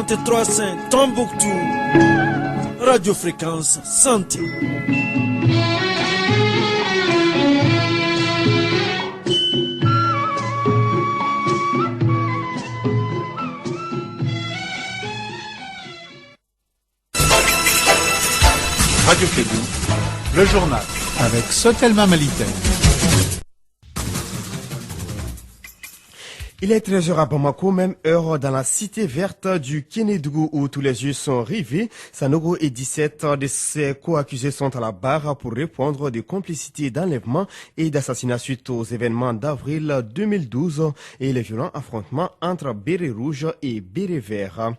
33,5 Tombouctou. Radio Fréquence Santé. Radio Fébou, le journal avec Sotelma Malitaire. Il est 13h à Bamako, même heure dans la cité verte du Kénédougou où tous les yeux sont rivés. Sanogo et 17 de ses co-accusés sont à la barre pour répondre de complicité d'enlèvement et d'assassinat suite aux événements d'avril 2012 et les violents affrontements entre Béret Rouge et Béret Vert.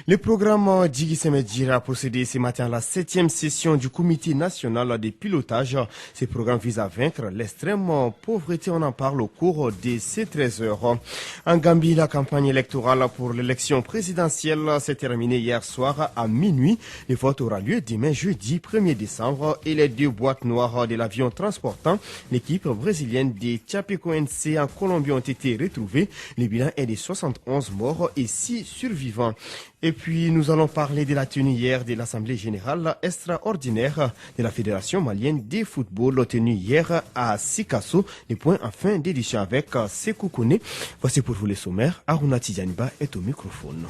Le programme Djigi Semedjira a procédé ce matin à la 7e session du comité national des pilotages. Ce programme vise à vaincre l'extrême pauvreté. On en parle au cours de ces 13 heures. En Gambie, la campagne électorale pour l'élection présidentielle s'est terminée hier soir à minuit. Le vote aura lieu demain jeudi 1er décembre et les 2 boîtes noires de l'avion transportant l'équipe brésilienne des Chapecoense en Colombie ont été retrouvées. Le bilan est de 71 morts et 6 survivants. Et puis, nous allons parler de la tenue hier de l'Assemblée générale extraordinaire de la Fédération malienne de football tenue hier à Sikasso. Les points en fin d'édition avec Sekou Kone. Voici pour vous les sommaires. Aruna Tidjaniba est au microphone.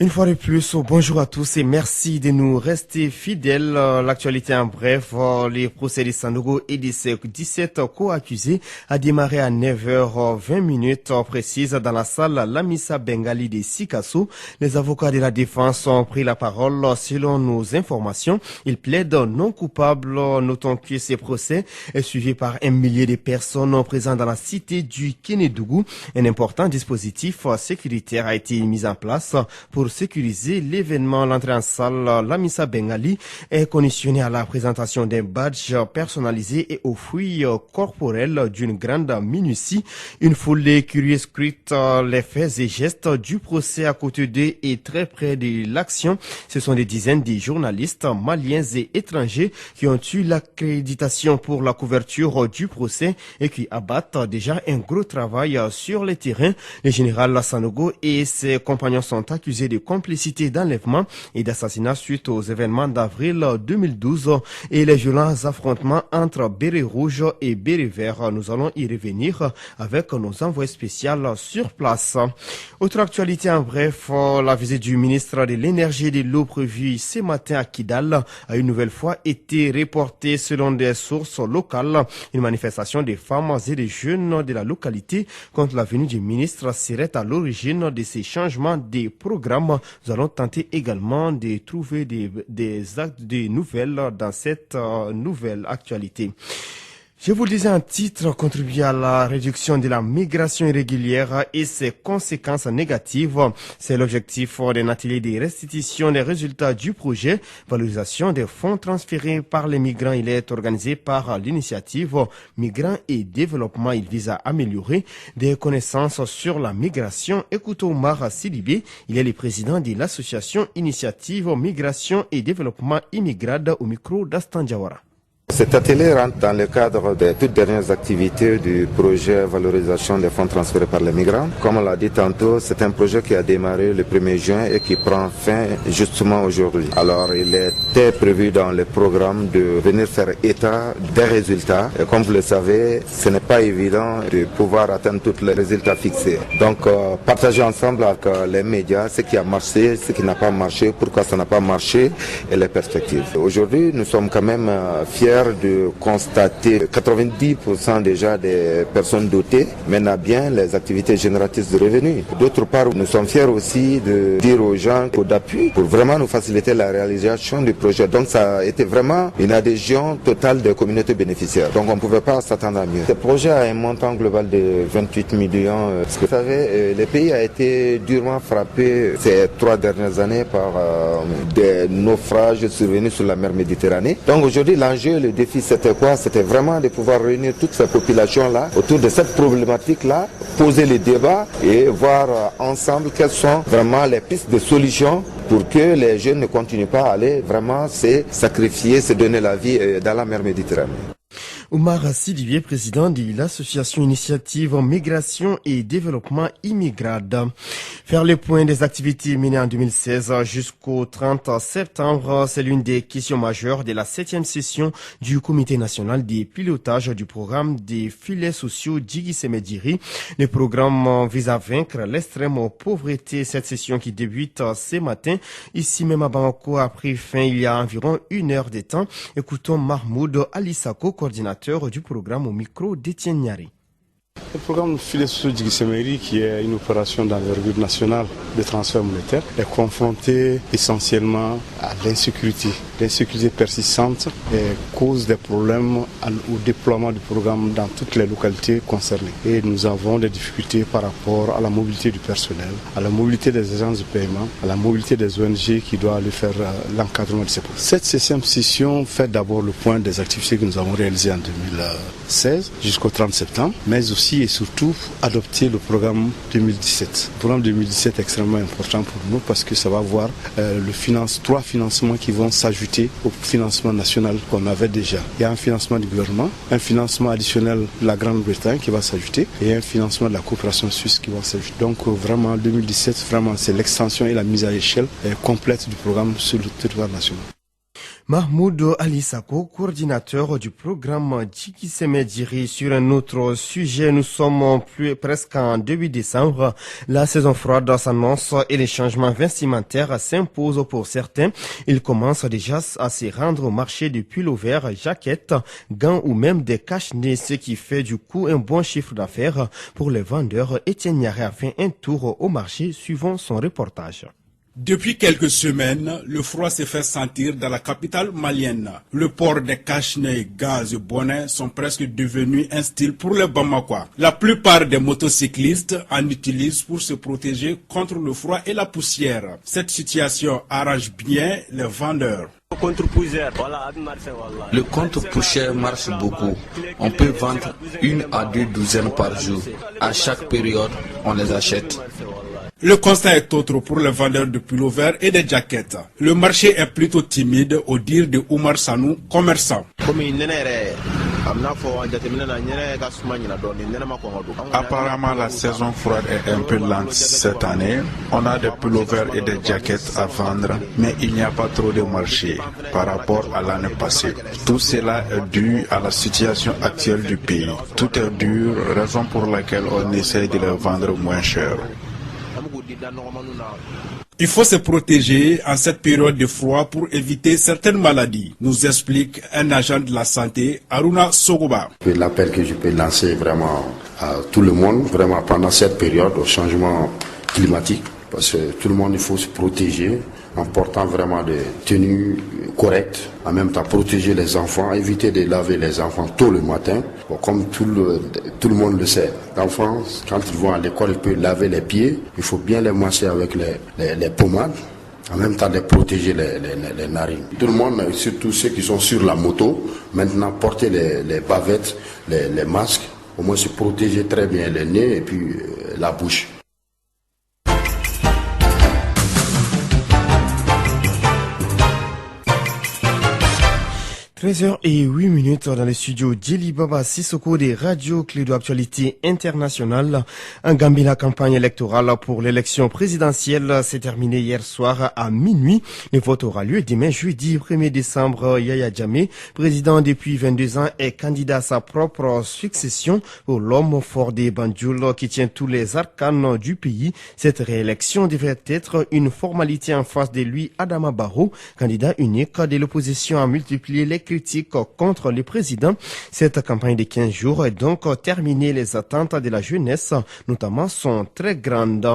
Une fois de plus, bonjour à tous et merci de nous rester fidèles. L'actualité en bref, les procès de Sanogo et de ses 17 co-accusés a démarré à 9h20 précise dans la salle Lamissa Bengali de Sikasso. Les avocats de la défense ont pris la parole. Selon nos informations, ils plaident non coupables. Notons que ces procès est suivi par 1 millier de personnes présentes dans la cité du Kénédougou. Un important dispositif sécuritaire a été mis en place pour sécuriser l'événement. L'entrée en salle Lamissa Bengali est conditionnée à la présentation d'un badge personnalisé et aux fouilles corporelles d'une grande minutie. Une foule de curieux scrute les faits et gestes du procès à côté d'eux et très près de l'action. Ce sont des dizaines de journalistes maliens et étrangers qui ont eu l'accréditation pour la couverture du procès et qui abattent déjà un gros travail sur le terrain. Le général Sanogo et ses compagnons sont accusés de complicité d'enlèvement et d'assassinat suite aux événements d'avril 2012 et les violents affrontements entre Béret Rouge et Béret Vert. Nous allons y revenir avec nos envoyés spéciaux sur place. Autre actualité en bref, la visite du ministre de l'Énergie et de l'Eau prévue ce matin à Kidal a une nouvelle fois été reportée selon des sources locales. Une manifestation des femmes et des jeunes de la localité contre la venue du ministre serait à l'origine de ces changements des programmes. Nous allons tenter également de trouver des nouvelles dans cette nouvelle actualité. Je vous le disais en titre, contribuer à la réduction de la migration irrégulière et ses conséquences négatives. C'est l'objectif d'un atelier de restitution des résultats du projet valorisation des fonds transférés par les migrants. Il est organisé par l'initiative Migrants et Développement. Il vise à améliorer des connaissances sur la migration. Écoutons Omar Sidibé. Il est le président de l'association Initiative Migration et Développement Immigrade au micro d'Astan Diawara. Cet atelier rentre dans le cadre des toutes dernières activités du projet valorisation des fonds transférés par les migrants. Comme on l'a dit tantôt, c'est un projet qui a démarré le 1er juin et qui prend fin justement aujourd'hui. Alors il était prévu dans le programme de venir faire état des résultats. Et comme vous le savez, ce n'est pas évident de pouvoir atteindre tous les résultats fixés. Donc partager ensemble avec les médias ce qui a marché, ce qui n'a pas marché, pourquoi ça n'a pas marché et les perspectives. Aujourd'hui, nous sommes quand même fiers de constater 90% déjà des personnes dotées mènent à bien les activités génératrices de revenus. D'autre part, nous sommes fiers aussi de dire aux gens qu'il faut d'appui pour vraiment nous faciliter la réalisation du projet. Donc ça a été vraiment une adhésion totale des communautés bénéficiaires. Donc on ne pouvait pas s'attendre à mieux. Ce projet a un montant global de 28 millions. Parce que vous savez, le pays a été durement frappé ces 3 dernières années par des naufrages survenus sur la mer Méditerranée. Donc aujourd'hui, l'enjeu, le défi, c'était quoi? C'était vraiment de pouvoir réunir toutes ces populations-là autour de cette problématique-là, poser les débats et voir ensemble quelles sont vraiment les pistes de solutions pour que les jeunes ne continuent pas à aller vraiment se sacrifier, se donner la vie dans la mer Méditerranée. Omar Sidivier, président de l'association Initiative Migration et Développement Immigrade. Faire le point des activités menées en 2016 jusqu'au 30 septembre, c'est l'une des questions majeures de la 7e session du Comité national des pilotages du programme des filets sociaux Djigui Semediri. Le programme vise à vaincre l'extrême pauvreté. Cette session qui débute ce matin, ici même à Bamako, a pris fin il y a environ 1 heure de temps. Écoutons Mahmoud Alissako, coordinateur du programme au micro d'Etienne Niari. Le programme Filets sociaux Djigui Semediri, qui est une opération d'envergure nationale de transfert monétaire, est confronté essentiellement à l'insécurité. L'insécurité persistante cause des problèmes au déploiement du programme dans toutes les localités concernées. Et nous avons des difficultés par rapport à la mobilité du personnel, à la mobilité des agences de paiement, à la mobilité des ONG qui doivent aller faire l'encadrement de ces projets. Cette 6e session fait d'abord le point des activités que nous avons réalisées en 2016 jusqu'au 30 septembre, mais aussi et surtout adopter le programme 2017. Le programme 2017 est extrêmement important pour nous parce que ça va avoir 3 financements qui vont s'ajouter au financement national qu'on avait déjà. Il y a un financement du gouvernement, un financement additionnel de la Grande-Bretagne qui va s'ajouter et un financement de la coopération suisse qui va s'ajouter. Donc vraiment 2017, vraiment c'est l'extension et la mise à l'échelle complète du programme sur le territoire national. Mahmoud Alissako, coordinateur du programme Djigui Semediri. Sur un autre sujet, nous sommes presque en début décembre. La saison froide s'annonce et les changements vestimentaires s'imposent pour certains. Ils commencent déjà à se rendre au marché de pullovers, jaquettes, gants ou même des cache-nez, ce qui fait du coup un bon chiffre d'affaires pour les vendeurs. Etienne Niaré a fait un tour au marché suivant son reportage. Depuis quelques semaines, le froid se fait sentir dans la capitale malienne. Le port des cache-nez, gants et bonnets sont presque devenus un style pour les Bamakois. La plupart des motocyclistes en utilisent pour se protéger contre le froid et la poussière. Cette situation arrange bien les vendeurs. Le contre-poussière marche beaucoup. On peut vendre 1 à 2 douzaines par jour. À chaque période, on les achète. Le constat est autre pour les vendeurs de pullovers et de jaquettes. Le marché est plutôt timide au dire de Oumar Sanou, commerçant. Apparemment, la saison froide est un peu lente cette année. On a des pullovers et des jaquettes à vendre, mais il n'y a pas trop de marché par rapport à l'année passée. Tout cela est dû à la situation actuelle du pays. Tout est dur, raison pour laquelle on essaie de les vendre moins cher. Il faut se protéger en cette période de froid pour éviter certaines maladies, nous explique un agent de la santé, Aruna Sogoba. L'appel que je peux lancer vraiment à tout le monde, vraiment pendant cette période au changement climatique, parce que tout le monde, il faut se protéger en portant vraiment des tenues correctes, en même temps protéger les enfants, éviter de laver les enfants tôt le matin. Bon, comme tout le monde le sait, les enfants, quand ils vont à l'école, ils peuvent laver les pieds, il faut bien les masser avec les pommades, en même temps de protéger les narines. Tout le monde, surtout ceux qui sont sur la moto, maintenant porter les bavettes, les masques, au moins se protéger très bien les nez et puis la bouche. 13h08 dans le studio Djeli Baba Sissoko des radios clés d'actualité internationale. En Gambie, la campagne électorale pour l'élection présidentielle s'est terminée hier soir à minuit. Le vote aura lieu demain jeudi 1er décembre. Yaya Jammeh, président depuis 22 ans, est candidat à sa propre succession pour l'homme fort des Banjul qui tient tous les arcanes du pays. Cette réélection devrait être une formalité en face de lui. Adama Barrow, candidat unique de l'opposition, a multiplié les critiques contre le président. Cette campagne de 15 jours est donc terminée. Les attentes de la jeunesse, notamment, sont très grandes.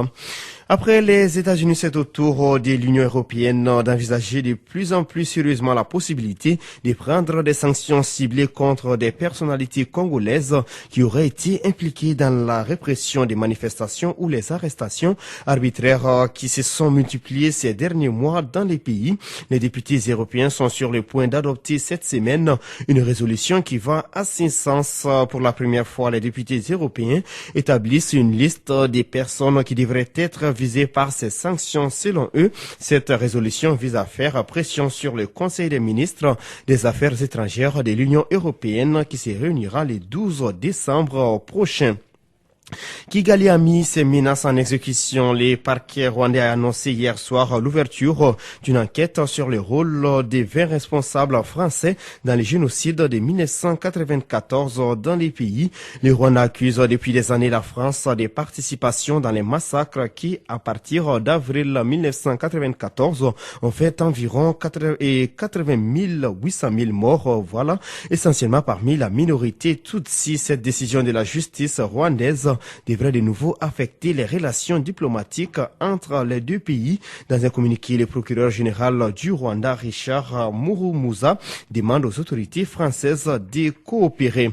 Après les États-Unis, c'est au tour de l'Union européenne d'envisager de plus en plus sérieusement la possibilité de prendre des sanctions ciblées contre des personnalités congolaises qui auraient été impliquées dans la répression des manifestations ou les arrestations arbitraires qui se sont multipliées ces derniers mois dans les pays. Les députés européens sont sur le point d'adopter cette semaine une résolution qui va à ce sens. Pour la première fois, les députés européens établissent une liste des personnes qui devraient être visés par ces sanctions. Selon eux, cette résolution vise à faire pression sur le Conseil des ministres des Affaires étrangères de l'Union européenne qui se réunira le 12 décembre prochain. Kigali a mis ses menaces en exécution. Les parquets rwandais a annoncé hier soir l'ouverture d'une enquête sur le rôle des 20 responsables français dans le génocide de 1994 dans les pays. Le Rwanda accuse depuis des années la France de participation dans les massacres qui, à partir d'avril 1994, ont fait environ 80 800 000 morts. Voilà, essentiellement parmi la minorité Tutsi. Cette décision de la justice rwandaise devrait de nouveau affecter les relations diplomatiques entre les deux pays. Dans un communiqué, le procureur général du Rwanda, Richard Muhumuza, demande aux autorités françaises de coopérer.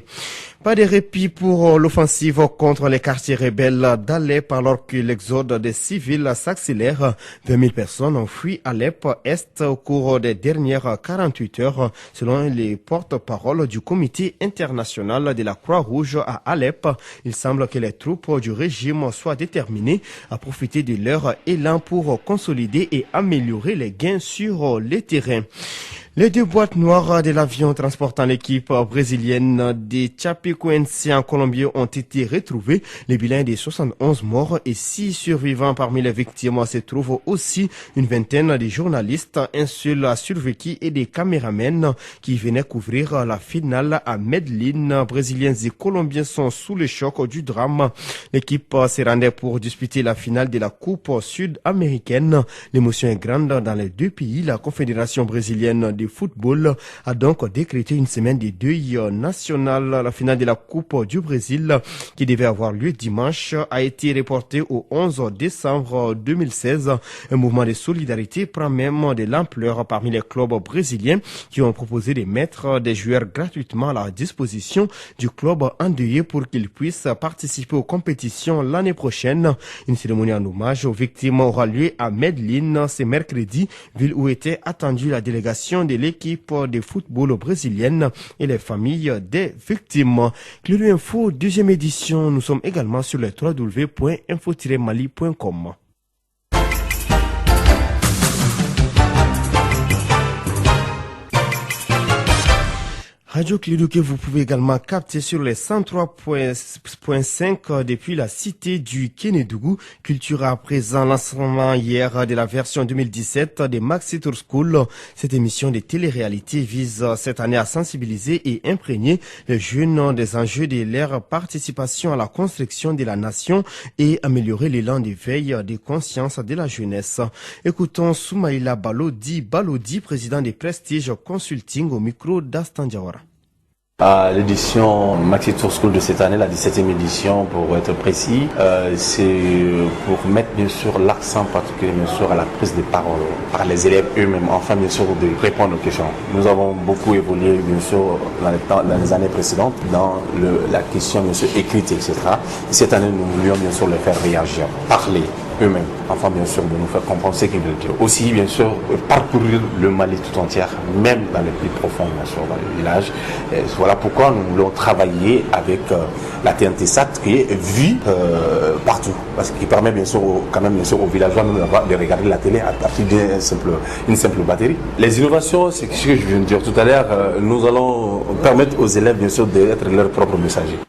Pas de répit pour l'offensive contre les quartiers rebelles d'Alep alors que l'exode des civils s'accélère. 20 000 personnes ont fui Alep Est au cours des dernières 48 heures, selon les porte-paroles du comité international de la Croix-Rouge à Alep. Il semble que les troupes du régime soient déterminées à profiter de leur élan pour consolider et améliorer les gains sur les terrains. Les 2 boîtes noires de l'avion transportant l'équipe brésilienne des Chapecoense en Colombie ont été retrouvées. Les bilans des 71 morts et 6 survivants parmi les victimes se trouvent aussi une vingtaine de journalistes, un seul a survécu et des caméramens qui venaient couvrir la finale à Medellín. Brésiliens et Colombiens sont sous le choc du drame. L'équipe se rendait pour disputer la finale de la Coupe sud-américaine. L'émotion est grande dans les deux pays. La Confédération brésilienne de football a donc décrété une semaine de deuil national. La finale de la Coupe du Brésil, qui devait avoir lieu dimanche, a été reportée au 11 décembre 2016. Un mouvement de solidarité prend même de l'ampleur parmi les clubs brésiliens qui ont proposé de mettre des joueurs gratuitement à la disposition du club endeuillé pour qu'ils puissent participer aux compétitions l'année prochaine. Une cérémonie en hommage aux victimes aura lieu à Medellín ce mercredi, ville où était attendue la délégation de l'équipe de football brésilienne et les familles des victimes. Clé Info, deuxième édition. Nous sommes également sur le www.info-mali.com. Radio Clédou que vous pouvez également capter sur les 103.5 depuis la cité du Kénédougou. Culture à présent, lancement hier de la version 2017 de Maxi Tour School. Cette émission de télé-réalité vise cette année à sensibiliser et imprégner les jeunes des enjeux de leur participation à la construction de la nation et améliorer l'élan d'éveil des consciences de la jeunesse. Écoutons Soumaïla Balodi, président de Prestige Consulting au micro d'Astan Diawara. L'édition Maxi Tour School de cette année, la 17e édition pour être précis, c'est pour mettre bien sûr l'accent particulier bien sûr à la prise de parole par les élèves eux-mêmes, enfin bien sûr de répondre aux questions. Nous avons beaucoup évolué bien sûr dans les années précédentes dans la question bien sûr écrite, etc. Et cette année nous voulions bien sûr les faire réagir, parler eux-mêmes, enfin bien sûr de nous faire comprendre ce qu'ils veulent dire. Aussi bien sûr parcourir le Mali tout entier, même dans les plus profonds bien sûr dans les villages. Et voilà pourquoi nous voulons travailler avec la TNT-SAT qui est vue partout, parce qu'il permet bien sûr quand même bien sûr aux villageois même de regarder la télé à partir d'une simple batterie. Les innovations, c'est ce que je viens de dire tout à l'heure, nous allons permettre aux élèves bien sûr d'être leurs propres messagers.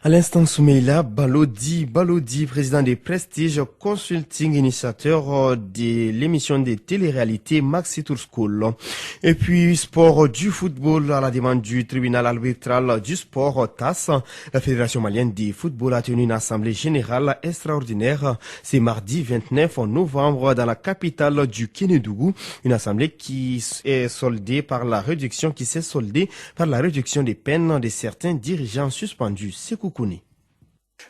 À l'instant, Soumeila Balodi, président des Prestige Consulting, initiateur de l'émission de télé-réalité Maxi Tour School. Et puis, sport du football à la demande du tribunal arbitral du sport TAS. La Fédération malienne de football a tenu une assemblée générale extraordinaire ce mardi 29 novembre dans la capitale du Kénédougou. Une assemblée qui s'est soldée par la réduction des peines de certains dirigeants suspendus. Koukouni.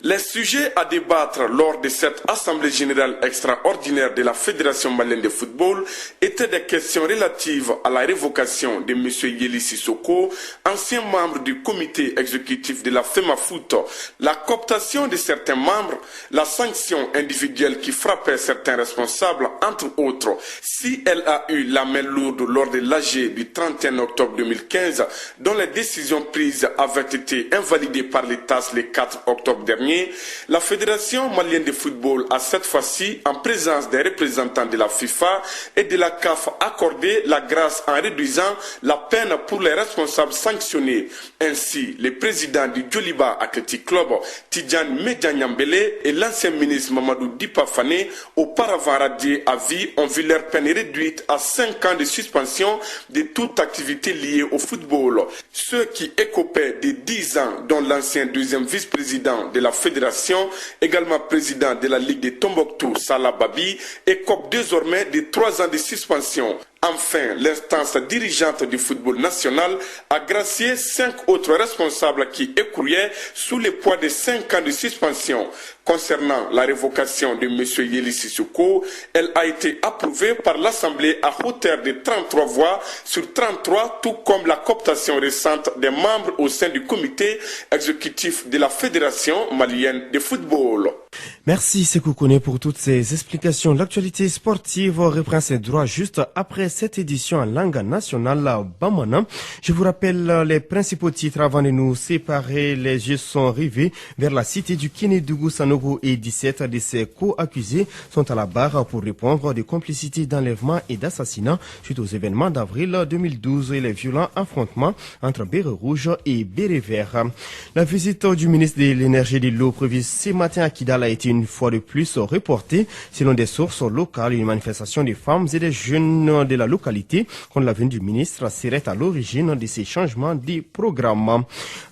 Les sujets à débattre lors de cette Assemblée générale extraordinaire de la Fédération malienne de football étaient des questions relatives à la révocation de M. Yeli Sissoko, ancien membre du comité exécutif de la FEMAFOOT, la cooptation de certains membres, la sanction individuelle qui frappait certains responsables, entre autres. Si elle a eu la main lourde lors de l'AG du 31 octobre 2015, dont les décisions prises avaient été invalidées par les TAS le 4 octobre dernier, dernier, la Fédération malienne de football a cette fois-ci, en présence des représentants de la FIFA et de la CAF, accordé la grâce en réduisant la peine pour les responsables sanctionnés. Ainsi, le président du Djoliba Athletic Club, Tidjane Medianyambele, et l'ancien ministre Mamadou Dipafane, auparavant radiés à vie, ont vu leur peine réduite à 5 ans de suspension de toute activité liée au football. Ceux qui écopaient de 10 ans, dont l'ancien deuxième vice-président de la fédération, également président de la Ligue de Tombouctou, Salah Babi, écopent désormais de 3 ans de suspension. Enfin, l'instance dirigeante du football national a gracié 5 autres responsables qui écouraient sous le poids de 5 ans de suspension. Concernant la révocation de M. Yeli Sissoko, elle a été approuvée par l'Assemblée à hauteur de 33 voix sur 33, tout comme la cooptation récente des membres au sein du comité exécutif de la Fédération malienne de football. Merci Sekou Kone pour toutes ces explications. L'actualité sportive reprend ses droits juste après cette édition en langue nationale Bamana. Je vous rappelle les principaux titres avant de nous séparer. Les yeux sont rivés vers la cité du Kénédougou, Sanogo et 17 de ses co-accusés sont à la barre pour répondre de complicité d'enlèvement et d'assassinat suite aux événements d'avril 2012 et les violents affrontements entre Béret Rouge et Béret Vert. La visite du ministre de l'Énergie et de l'Eau prévue ce matin à Kidal a été une fois de plus reportée. Selon des sources locales, une manifestation des femmes et des jeunes de la localité contre la venue du ministre serait à l'origine de ces changements de programme.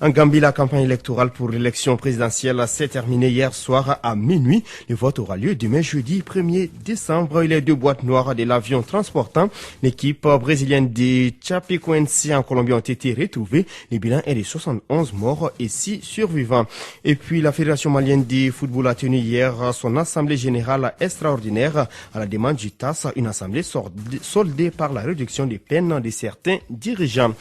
En Gambie, la campagne électorale pour l'élection présidentielle s'est terminée hier soir à minuit. Le vote aura lieu demain jeudi 1er décembre. Les 2 boîtes noires de l'avion transportant l'équipe brésilienne de Chapecoense en Colombie ont été retrouvées. Le bilan est de 71 morts et 6 survivants. Et puis la Fédération malienne de football a tenu hier son assemblée générale extraordinaire à la demande du TAS, une assemblée soldée par la réduction des peines de certains dirigeants.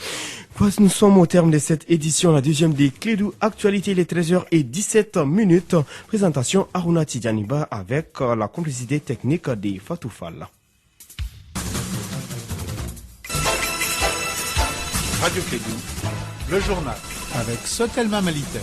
Nous sommes au terme de cette édition, la deuxième des Clédou Actualité, les 13h17. Présentation Aruna Tidjaniba avec la complicité technique de Fatou Fall. Radio Clédou, le journal avec Sotelma Malitaire.